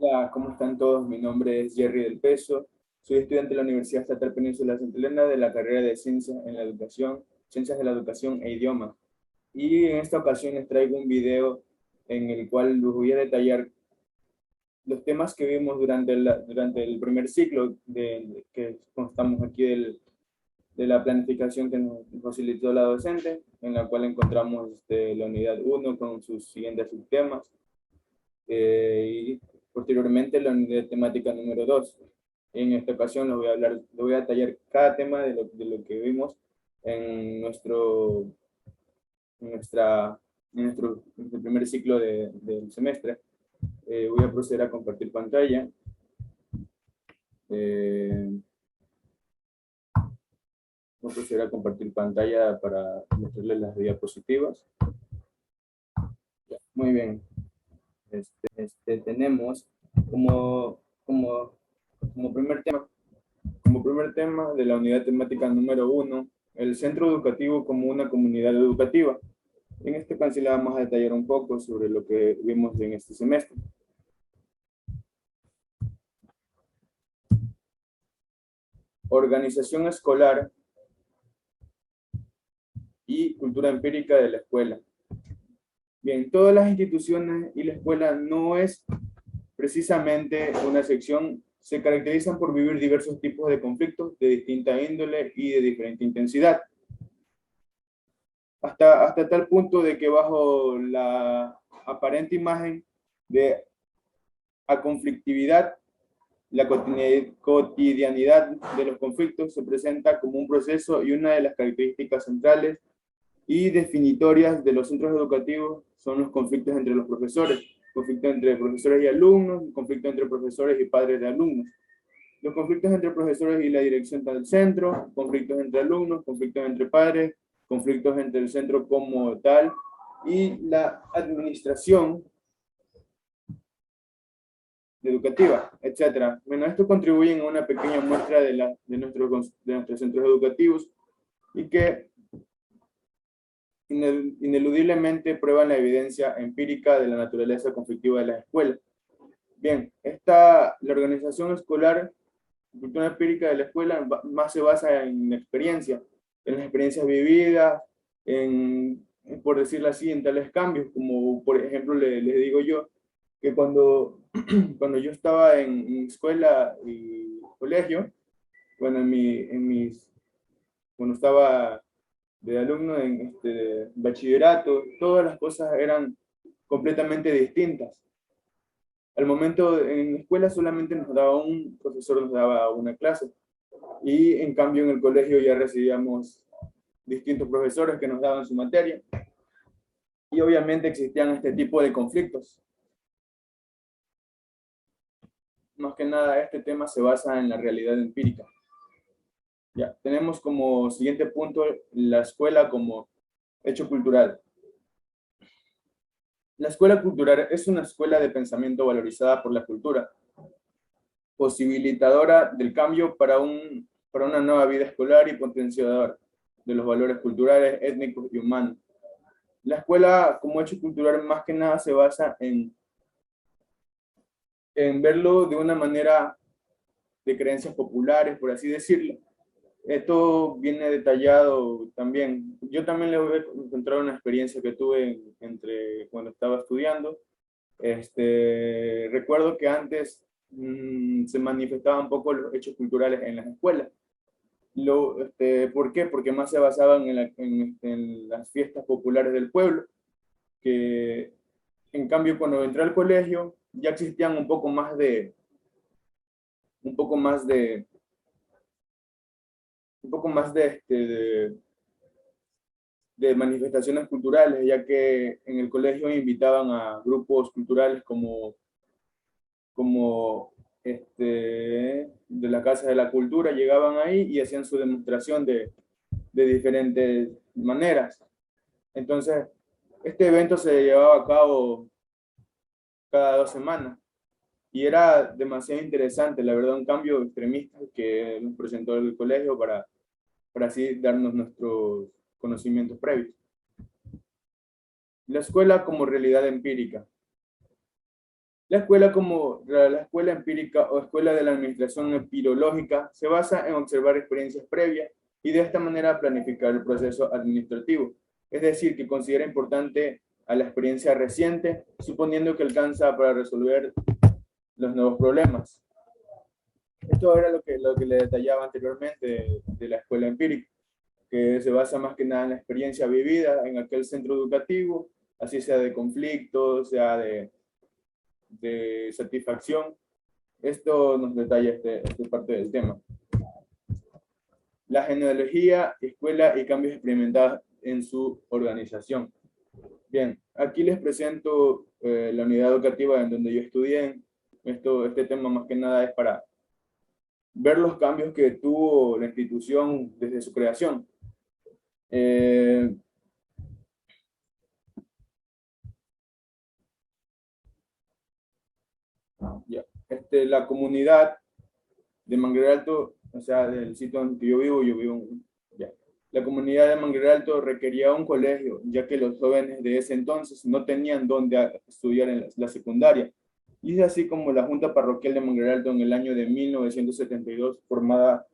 Hola, ¿cómo están todos? Mi nombre es Jerry del Peso. Soy estudiante de la Universidad Estatal Península de Santa Elena de la carrera de Ciencias en la Educación, Ciencias de la Educación e Idiomas. Y en esta ocasión les traigo un video en el cual les voy a detallar los temas que vimos durante el primer ciclo que constamos aquí de la planificación que nos facilitó la docente, en la cual encontramos la unidad uno con sus siguientes subtemas. Y posteriormente la unidad temática número 2. En esta ocasión les voy a detallar cada tema de lo que vimos en en nuestra, nuestro primer ciclo del semestre. Voy a proceder a compartir pantalla. Voy a proceder a compartir pantalla para mostrarles las diapositivas. Muy bien. Tenemos como, como, como primer tema Como primer tema de la unidad temática número uno, el centro educativo como una comunidad educativa. En este caso le vamos a detallar un poco sobre lo que vimos en este semestre. Organización escolar y cultura empírica de la escuela. Bien, todas las instituciones y la escuela no es precisamente una sección, se caracterizan por vivir diversos tipos de conflictos de distinta índole y de diferente intensidad. Hasta tal punto de que bajo la aparente imagen de conflictividad, la cotidianidad de los conflictos se presenta como un proceso y una de las características centrales y definitorias de los centros educativos son los conflictos entre los profesores, conflictos entre profesores y alumnos, conflictos entre profesores y padres de alumnos, los conflictos entre profesores y la dirección del centro, conflictos entre alumnos, conflictos entre padres, conflictos entre el centro como tal y la administración educativa, etcétera. Bueno, esto contribuye a una pequeña muestra de nuestros centros educativos y que ineludiblemente prueban la evidencia empírica de la naturaleza conflictiva de las escuelas. Bien, la organización escolar, la cultura empírica de la escuela más se basa en la experiencia, en las experiencias vividas, por decirlo así, en tales cambios, como por ejemplo les digo yo, que cuando yo estaba en escuela y colegio, bueno, cuando estaba de alumno en bachillerato, todas las cosas eran completamente distintas. Al momento en escuela solamente nos daba un profesor, nos daba una clase, y en cambio en el colegio ya recibíamos distintos profesores que nos daban su materia, y obviamente existían este tipo de conflictos. Más que nada, este tema se basa en la realidad empírica. Ya, tenemos como siguiente punto la escuela como hecho cultural. La escuela cultural es una escuela de pensamiento valorizada por la cultura, posibilitadora del cambio para una nueva vida escolar y potenciadora de los valores culturales, étnicos y humanos. La escuela como hecho cultural más que nada se basa en verlo de una manera de creencias populares, por así decirlo. Esto viene detallado también. Yo también le voy a encontrar una experiencia que tuve entre cuando estaba estudiando. Recuerdo que antes se manifestaban un poco los hechos culturales en las escuelas. ¿Por qué? Porque más se basaban en las fiestas populares del pueblo, que en cambio cuando entré al colegio ya existían un poco más de, un poco más de manifestaciones culturales, ya que en el colegio invitaban a grupos culturales como de la Casa de la Cultura, llegaban ahí y hacían su demostración de diferentes maneras. Entonces, este evento se llevaba a cabo cada 2 semanas y era demasiado interesante, la verdad, un cambio extremista que nos presentó el colegio para así darnos nuestros conocimientos previos. La escuela como realidad empírica. La escuela empírica o escuela de la administración empirológica se basa en observar experiencias previas y de esta manera planificar el proceso administrativo. Es decir, que considera importante a la experiencia reciente, suponiendo que alcanza para resolver los nuevos problemas. Esto era lo que le detallaba anteriormente de la escuela empírica, que se basa más que nada en la experiencia vivida en aquel centro educativo, así sea de conflicto, sea de satisfacción. Esto nos detalla esta parte del tema. La genealogía, escuela y cambios experimentados en su organización. Bien, aquí les presento la unidad educativa en donde yo estudié. Este tema más que nada es para ver los cambios que tuvo la institución desde su creación. Ya. La comunidad de Manguera Alto, o sea, del sitio donde yo vivo ya. La comunidad de Manguera Alto requería un colegio, ya que los jóvenes de ese entonces no tenían dónde estudiar en la secundaria. Y es así como la Junta Parroquial de Manguera Alto en el año de 1972, formada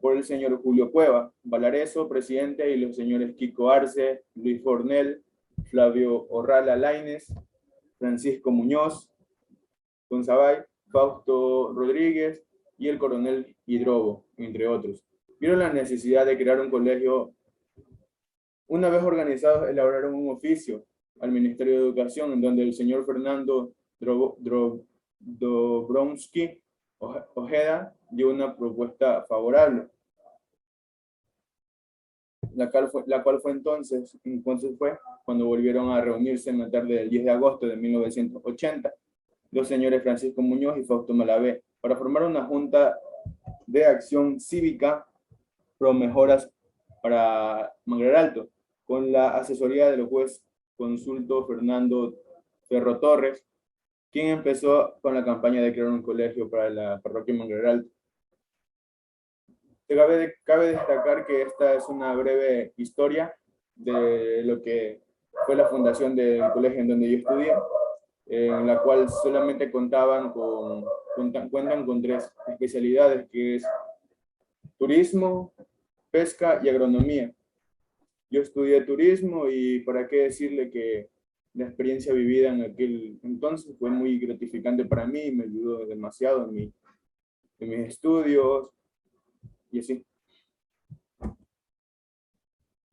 por el señor Julio Cueva, Valareso, presidente, y los señores Kiko Arce, Luis Fornel, Flavio Orrala Lainez, Francisco Muñoz, Gonzabay, Fausto Rodríguez y el coronel Hidrobo, entre otros. Vieron la necesidad de crear un colegio. Una vez organizados, elaboraron un oficio al Ministerio de Educación, en donde el señor Fernando Dobronsky Ojeda dio una propuesta favorable, la cual fue entonces fue cuando volvieron a reunirse en la tarde del 10 de agosto de 1980, los señores Francisco Muñoz y Fausto Malavé, para formar una junta de acción cívica pro mejoras para Manguera Alto, con la asesoría del juez consulto Fernando Ferro Torres, quien empezó con la campaña de crear un colegio para la parroquia Manguera Alto. Cabe destacar que esta es una breve historia de lo que fue la fundación del colegio en donde yo estudié, en la cual solamente cuentan con 3 especialidades, que es turismo, pesca y agronomía. Yo estudié turismo y para qué decirle que la experiencia vivida en aquel entonces fue muy gratificante para mí, me ayudó demasiado en mis estudios y así.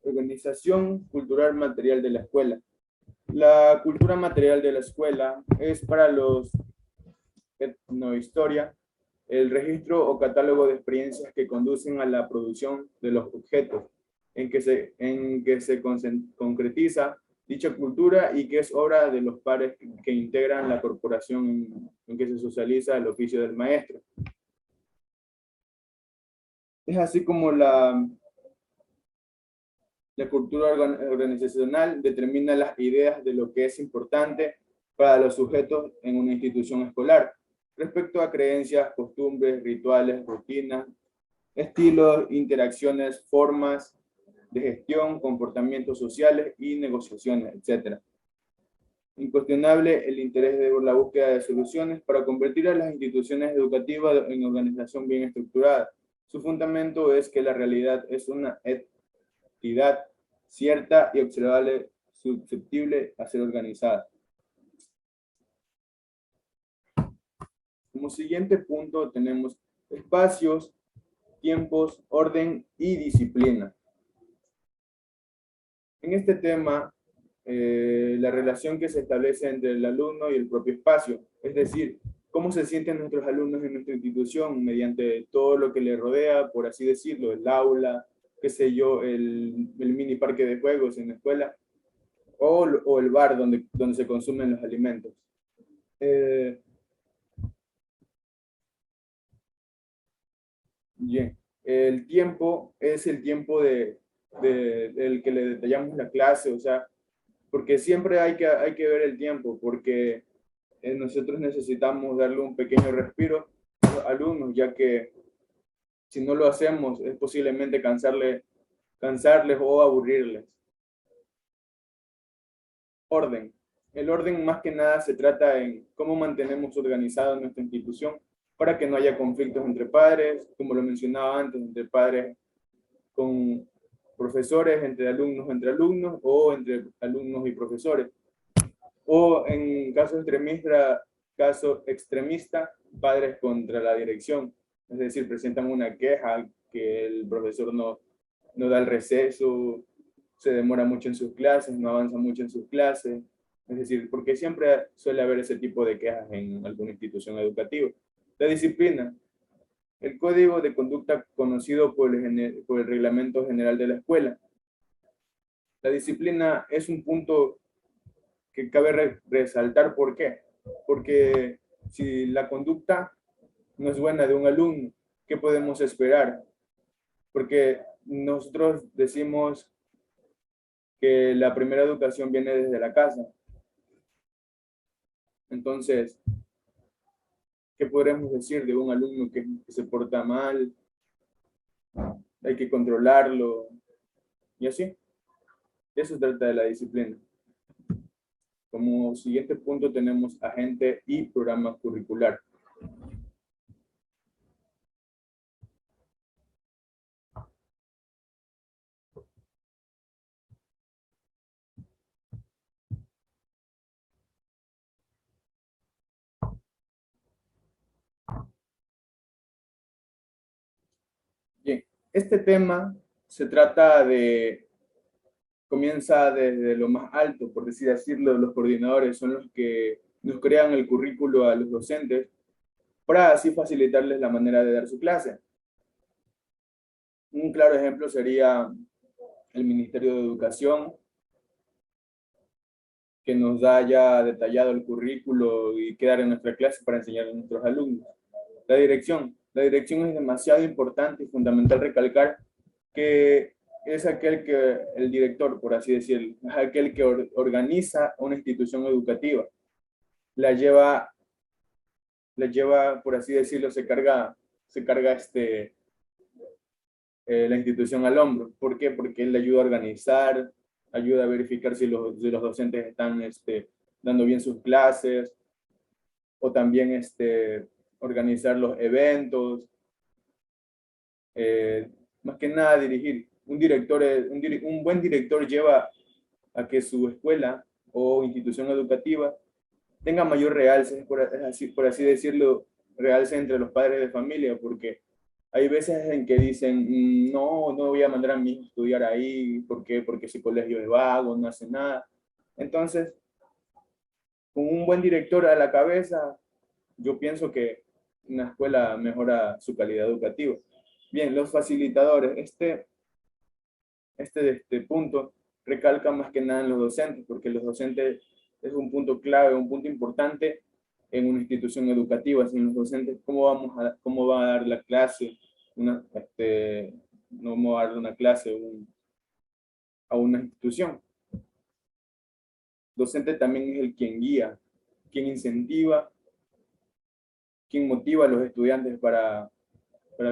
Organización cultural material de la escuela. La cultura material de la escuela es para los etnohistoria el registro o catálogo de experiencias que conducen a la producción de los objetos en que se concretiza dicha cultura y que es obra de los pares que integran la corporación en que se socializa el oficio del maestro. Es así como la cultura organizacional determina las ideas de lo que es importante para los sujetos en una institución escolar, respecto a creencias, costumbres, rituales, rutinas, estilos, interacciones, formas de gestión, comportamientos sociales y negociaciones, etc. Incuestionable el interés de la búsqueda de soluciones para convertir a las instituciones educativas en organización bien estructurada. Su fundamento es que la realidad es una entidad cierta y observable, susceptible a ser organizada. Como siguiente punto tenemos espacios, tiempos, orden y disciplina. En este tema, la relación que se establece entre el alumno y el propio espacio, es decir, cómo se sienten nuestros alumnos en nuestra institución mediante todo lo que les rodea, por así decirlo, el aula, qué sé yo, el mini parque de juegos en la escuela, o el bar donde se consumen los alimentos. Bien, el tiempo es el tiempo del que le detallamos la clase, o sea, porque siempre hay que ver el tiempo, porque nosotros necesitamos darle un pequeño respiro a los alumnos, ya que si no lo hacemos es posiblemente cansarles o aburrirles. Orden. El orden más que nada se trata en cómo mantenemos organizada nuestra institución para que no haya conflictos entre padres, como lo mencionaba antes, entre padres con profesores, entre alumnos o entre alumnos y profesores. O en caso extremista, padres contra la dirección. Es decir, presentan una queja que el profesor no da el receso, se demora mucho en sus clases, no avanza mucho en sus clases. Es decir, porque siempre suele haber ese tipo de quejas en alguna institución educativa. La disciplina. El código de conducta conocido por el reglamento general de la escuela. La disciplina es un punto que cabe resaltar. ¿Por qué? Porque si la conducta no es buena de un alumno, ¿qué podemos esperar? Porque nosotros decimos que la primera educación viene desde la casa. Entonces, ¿qué podremos decir de un alumno que se porta mal? Hay que controlarlo y así. De eso se trata de la disciplina. Como siguiente punto tenemos agente y programa curricular. Bien, este tema se trata comienza desde lo más alto, por decir decirlo, los coordinadores son los que nos crean el currículo a los docentes para así facilitarles la manera de dar su clase. Un claro ejemplo sería el Ministerio de Educación, que nos da ya detallado el currículo y quedar en nuestra clase para enseñar a nuestros alumnos. La dirección. La dirección es demasiado importante y fundamental recalcar que es el director, por así decirlo, es aquel que organiza una institución educativa. La lleva, por así decirlo, se carga la institución al hombro. ¿Por qué? Porque él le ayuda a organizar, ayuda a verificar si los docentes están dando bien sus clases, o también organizar los eventos, más que nada dirigir. Un buen director lleva a que su escuela o institución educativa tenga mayor realce, por así decirlo, realce entre los padres de familia, porque hay veces en que dicen, no voy a mandar a mi hijo a estudiar ahí, ¿por qué? Porque ese colegio es vago, no hace nada. Entonces, con un buen director a la cabeza, yo pienso que una escuela mejora su calidad educativa. Bien, los facilitadores. Este punto recalca más que nada en los docentes, porque los docentes es un punto clave, un punto importante en una institución educativa. Sin los docentes, ¿cómo va a dar la clase? No vamos a dar una clase a una institución. Docente también es el quien guía, quien incentiva, quien motiva a los estudiantes para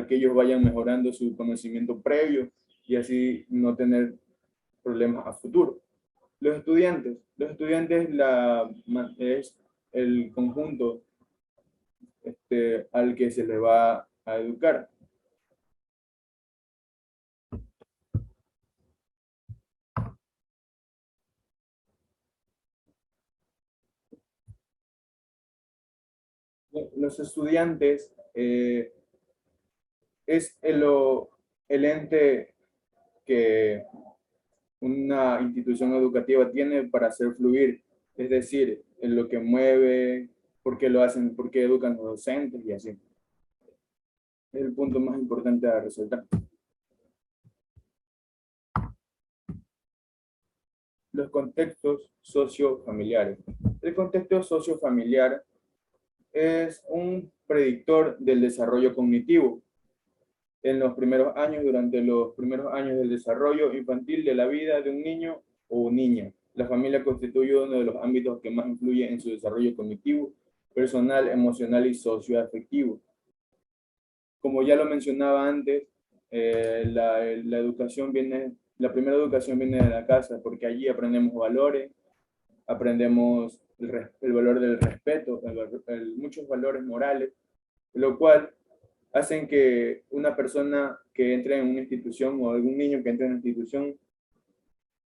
que ellos vayan mejorando su conocimiento previo y así no tener problemas a futuro. Los estudiantes es el conjunto al que se le va a educar. Los estudiantes es el ente que una institución educativa tiene para hacer fluir, es decir, en lo que mueve, por qué lo hacen, por qué educan los docentes y así. Es el punto más importante a resaltar. Los contextos sociofamiliares. El contexto sociofamiliar es un predictor del desarrollo cognitivo en los primeros años, durante los primeros años del desarrollo infantil de la vida de un niño o niña. La familia constituye uno de los ámbitos que más influye en su desarrollo cognitivo, personal, emocional y socioafectivo. Como ya lo mencionaba antes, la primera educación viene de la casa, porque allí aprendemos valores, aprendemos el valor del respeto, muchos valores morales, lo cual hacen que una persona que entre en una institución o algún niño que entre en una institución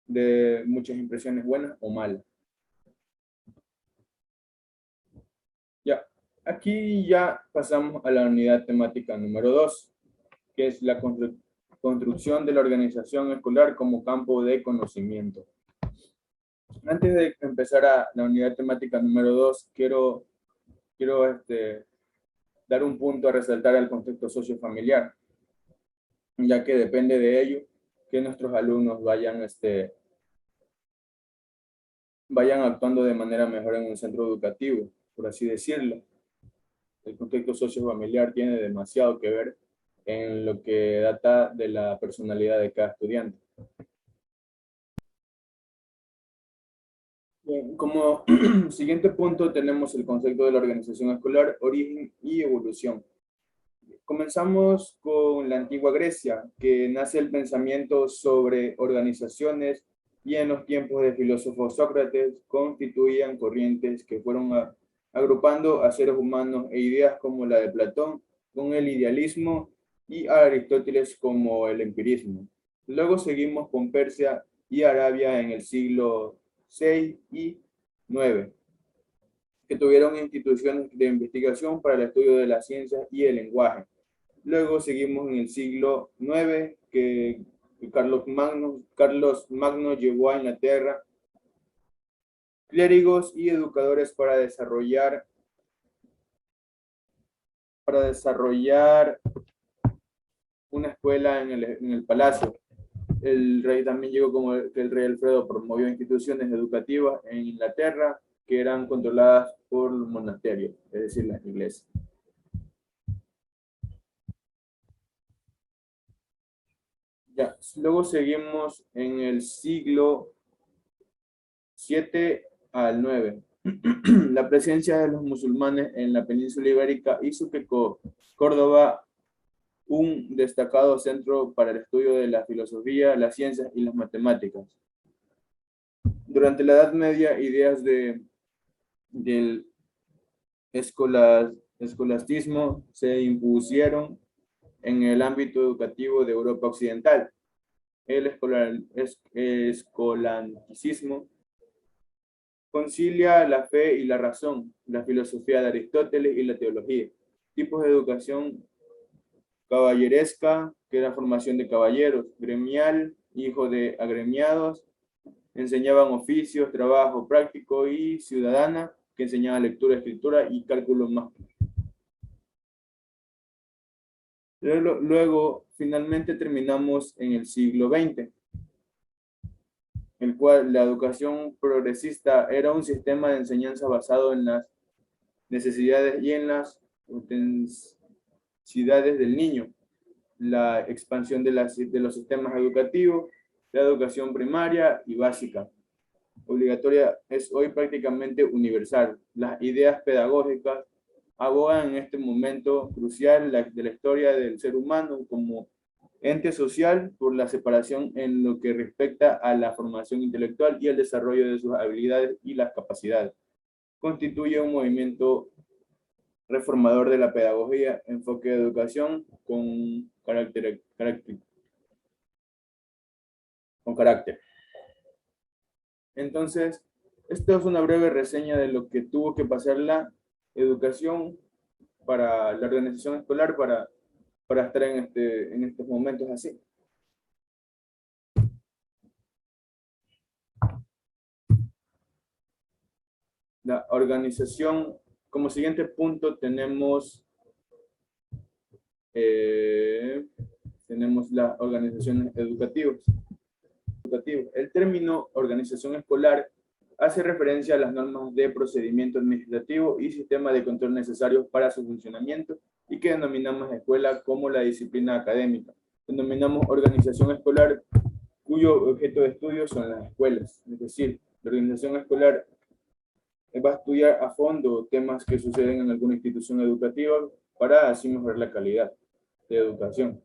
de muchas impresiones buenas o malas. Ya, aquí ya pasamos a la unidad temática número 2, que es la construcción de la organización escolar como campo de conocimiento. Antes de empezar a la unidad temática número 2, quiero dar un punto a resaltar al contexto sociofamiliar, ya que depende de ello que nuestros alumnos vayan actuando de manera mejor en un centro educativo, por así decirlo. El contexto sociofamiliar tiene demasiado que ver en lo que data de la personalidad de cada estudiante. Bien, como siguiente punto tenemos el concepto de la organización escolar, origen y evolución. Comenzamos con la antigua Grecia, que nace el pensamiento sobre organizaciones y en los tiempos del filósofo Sócrates constituían corrientes que fueron agrupando a seres humanos e ideas como la de Platón con el idealismo y a Aristóteles como el empirismo. Luego seguimos con Persia y Arabia en el siglo VI y IX, que tuvieron instituciones de investigación para el estudio de las ciencias y el lenguaje. Luego seguimos en el siglo IX, que Carlos Magno llevó a Inglaterra clérigos y educadores para desarrollar una escuela en el palacio. El rey también llegó como el rey Alfredo promovió instituciones educativas en Inglaterra que eran controladas por los monasterios, es decir, las iglesias. Ya, luego seguimos en el siglo 7 al 9. La presencia de los musulmanes en la península ibérica hizo que Córdoba un destacado centro para el estudio de la filosofía, las ciencias y las matemáticas. Durante la Edad Media, ideas del escolastismo se impusieron en el ámbito educativo de Europa Occidental. El escolasticismo concilia la fe y la razón, la filosofía de Aristóteles y la teología. Tipos de educación caballeresca, que era formación de caballeros, gremial, hijo de agremiados, enseñaban oficios, trabajo práctico y ciudadana, que enseñaba lectura, escritura y cálculo más. Luego, finalmente terminamos en el siglo XX, el cual la educación progresista era un sistema de enseñanza basado en las necesidades y en las intensidades del niño, la expansión de los sistemas educativos, la educación primaria y básica. Obligatoria es hoy prácticamente universal. Las ideas pedagógicas abogan en este momento crucial de la historia del ser humano como ente social por la separación en lo que respecta a la formación intelectual y el desarrollo de sus habilidades y las capacidades. Constituye un movimiento reformador de la pedagogía, enfoque de educación con carácter. Entonces, esto es una breve reseña de lo que tuvo que pasar la educación para la organización escolar para estar en estos momentos así. La organización, como siguiente punto tenemos las organizaciones educativas. El término organización escolar hace referencia a las normas de procedimiento administrativo y sistema de control necesarios para su funcionamiento y que denominamos escuela como la disciplina académica. Denominamos organización escolar cuyo objeto de estudio son las escuelas. Es decir, la organización escolar va a estudiar a fondo temas que suceden en alguna institución educativa para así mejorar la calidad de educación.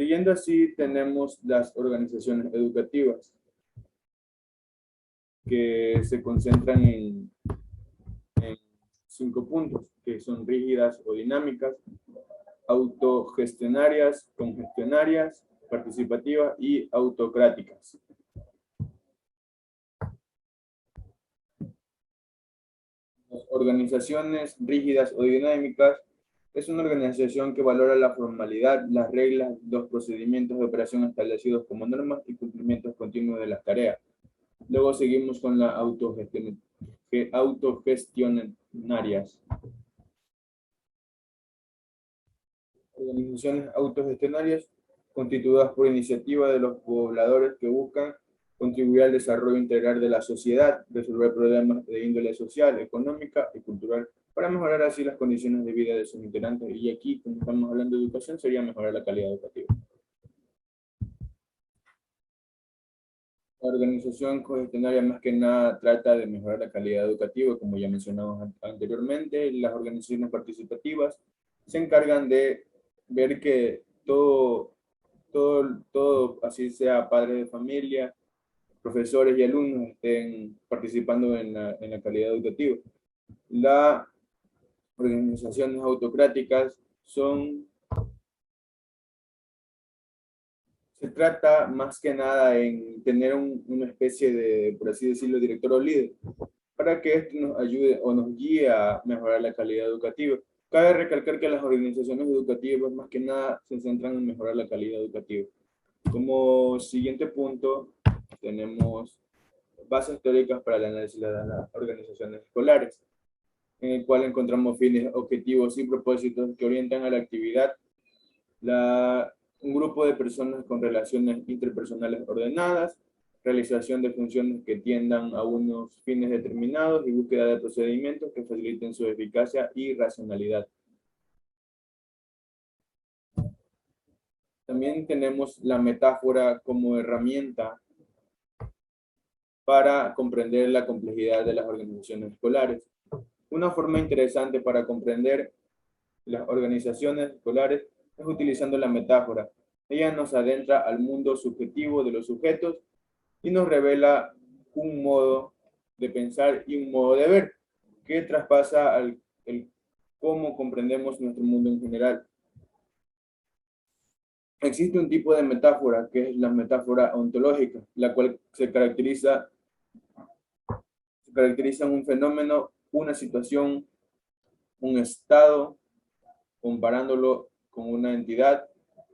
Siguiendo así, tenemos las organizaciones educativas, que se concentran en 5 puntos, que son rígidas o dinámicas, autogestionarias, congestionarias, participativas y autocráticas. Las organizaciones rígidas o dinámicas es una organización que valora la formalidad, las reglas, los procedimientos de operación establecidos como normas y cumplimientos continuos de las tareas. Luego seguimos con las autogestionarias. Organizaciones autogestionarias constituidas por iniciativa de los pobladores que buscan contribuir al desarrollo integral de la sociedad, resolver problemas de índole social, económica y cultural, para mejorar así las condiciones de vida de sus integrantes. Y aquí, como estamos hablando de educación, sería mejorar la calidad educativa. La organización cogestionaria más que nada trata de mejorar la calidad educativa, como ya mencionamos anteriormente. Las organizaciones participativas se encargan de ver que todo, así sea padres de familia, profesores y alumnos, estén participando en la calidad educativa. Las organizaciones autocráticas se trata más que nada en tener una especie de, por así decirlo, director o líder, para que esto nos ayude o nos guíe a mejorar la calidad educativa. Cabe recalcar que las organizaciones educativas más que nada se centran en mejorar la calidad educativa. Como siguiente punto, tenemos bases teóricas para el análisis de las organizaciones escolares, en el cual encontramos fines, objetivos y propósitos que orientan a la actividad, un grupo de personas con relaciones interpersonales ordenadas, realización de funciones que tiendan a unos fines determinados y búsqueda de procedimientos que faciliten su eficacia y racionalidad. También tenemos la metáfora como herramienta para comprender la complejidad de las organizaciones escolares. Una forma interesante para comprender las organizaciones escolares es utilizando la metáfora. Ella nos adentra al mundo subjetivo de los sujetos y nos revela un modo de pensar y un modo de ver que traspasa el cómo comprendemos nuestro mundo en general. Existe un tipo de metáfora que es la metáfora ontológica, la cual se caracteriza en un fenómeno, una situación, un estado, comparándolo con una entidad,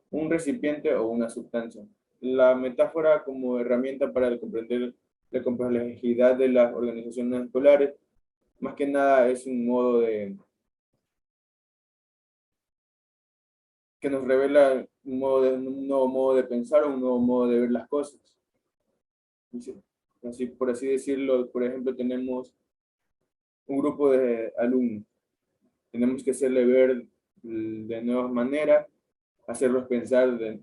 un recipiente o una sustancia. La metáfora como herramienta para comprender la complejidad de las organizaciones escolares, más que nada es un modo que nos revela un nuevo modo de pensar o un nuevo modo de ver las cosas. Así, por así decirlo, por ejemplo, tenemos un grupo de alumnos. Tenemos que hacerle ver de nuevas maneras, hacerlos pensar de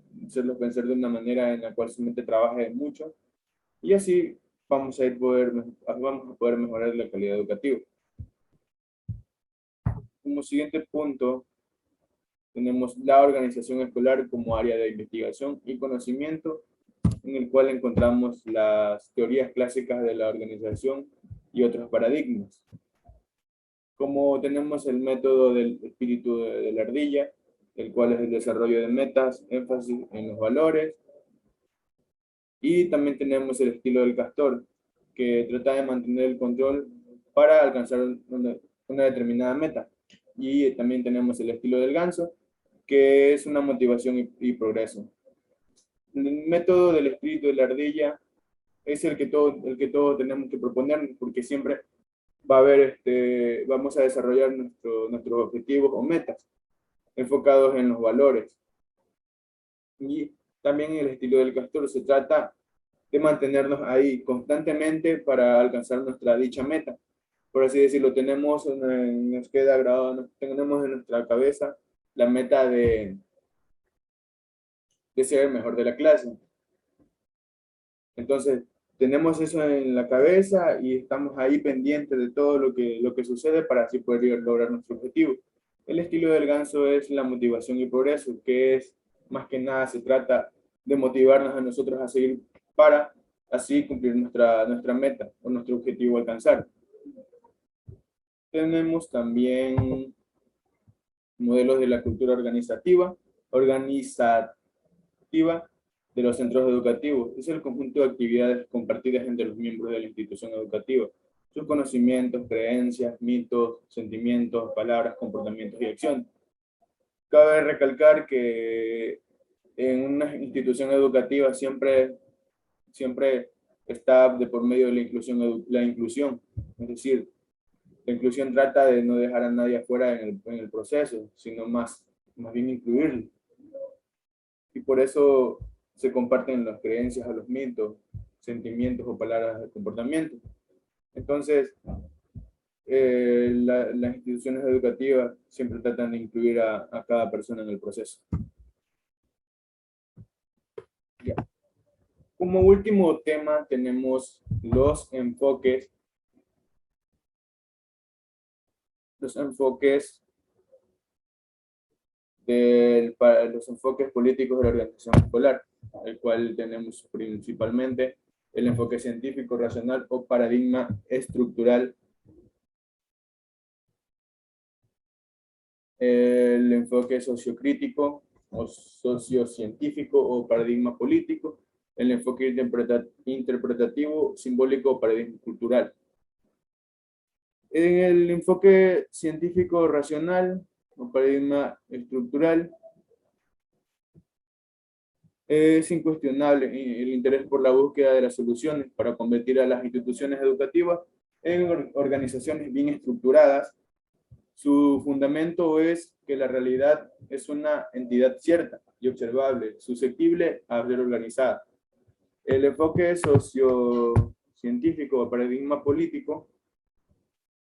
una manera en la cual su mente trabaje mucho, y así vamos a poder mejorar la calidad educativa. Como siguiente punto, tenemos la organización escolar como área de investigación y conocimiento, en el cual encontramos las teorías clásicas de la organización y otros paradigmas. Como tenemos el método del espíritu de la ardilla, el cual es el desarrollo de metas, énfasis en los valores, y también tenemos el estilo del castor, que trata de mantener el control para alcanzar una determinada meta. Y también tenemos el estilo del ganso, que es una motivación y progreso. El método del espíritu de la ardilla es el que todos tenemos que proponer, porque siempre va a haber, vamos a desarrollar nuestros objetivos o metas enfocados en los valores. Y también en el estilo del castor se trata de mantenernos ahí constantemente para alcanzar nuestra dicha meta. Por así decirlo, nos queda grabado, tenemos en nuestra cabeza la meta de ser el mejor de la clase. Entonces, tenemos eso en la cabeza y estamos ahí pendientes de todo lo que sucede para así poder lograr nuestro objetivo. El estilo del ganso es la motivación y progreso, que es más que nada se trata de motivarnos a nosotros a seguir para así cumplir nuestra meta o nuestro objetivo a alcanzar. Tenemos también modelos de la cultura organizativa de los centros educativos. Es el conjunto de actividades compartidas entre los miembros de la institución educativa. Sus conocimientos, creencias, mitos, sentimientos, palabras, comportamientos y acciones. Cabe recalcar que en una institución educativa siempre está de por medio de la inclusión. Es decir, la inclusión trata de no dejar a nadie afuera en el proceso, sino más bien incluirlo. Y por eso se comparten las creencias o los mitos, sentimientos o palabras de comportamiento. Entonces, las instituciones educativas siempre tratan de incluir a cada persona en el proceso. Ya. Como último tema tenemos los enfoques los enfoques políticos de la organización escolar, el cual tenemos principalmente el enfoque científico, racional o paradigma estructural, el enfoque sociocrítico o sociocientífico o paradigma político, el enfoque interpretativo, simbólico o paradigma cultural. En el enfoque científico racional o paradigma estructural, es incuestionable el interés por la búsqueda de las soluciones para convertir a las instituciones educativas en organizaciones bien estructuradas. Su fundamento es que la realidad es una entidad cierta y observable, susceptible a ser organizada. El enfoque sociocientífico o paradigma político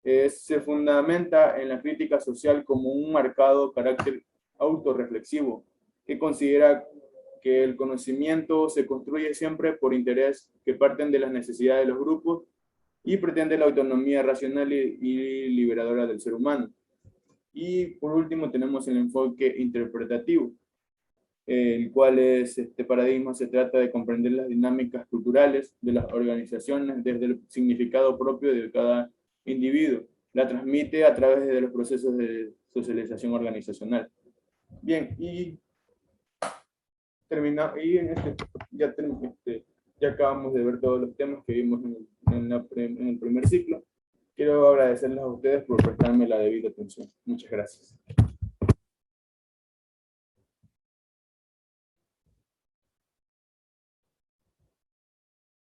se fundamenta en la crítica social como un marcado carácter autorreflexivo, que considera que el conocimiento se construye siempre por interés que parten de las necesidades de los grupos y pretende la autonomía racional y liberadora del ser humano. Y por último tenemos el enfoque interpretativo, el cual este paradigma se trata de comprender las dinámicas culturales de las organizaciones desde el significado propio de cada individuo. La transmite a través de los procesos de socialización organizacional. Bien, y ya acabamos de ver todos los temas que vimos en el primer ciclo. Quiero agradecerles a ustedes por prestarme la debida atención. Muchas gracias.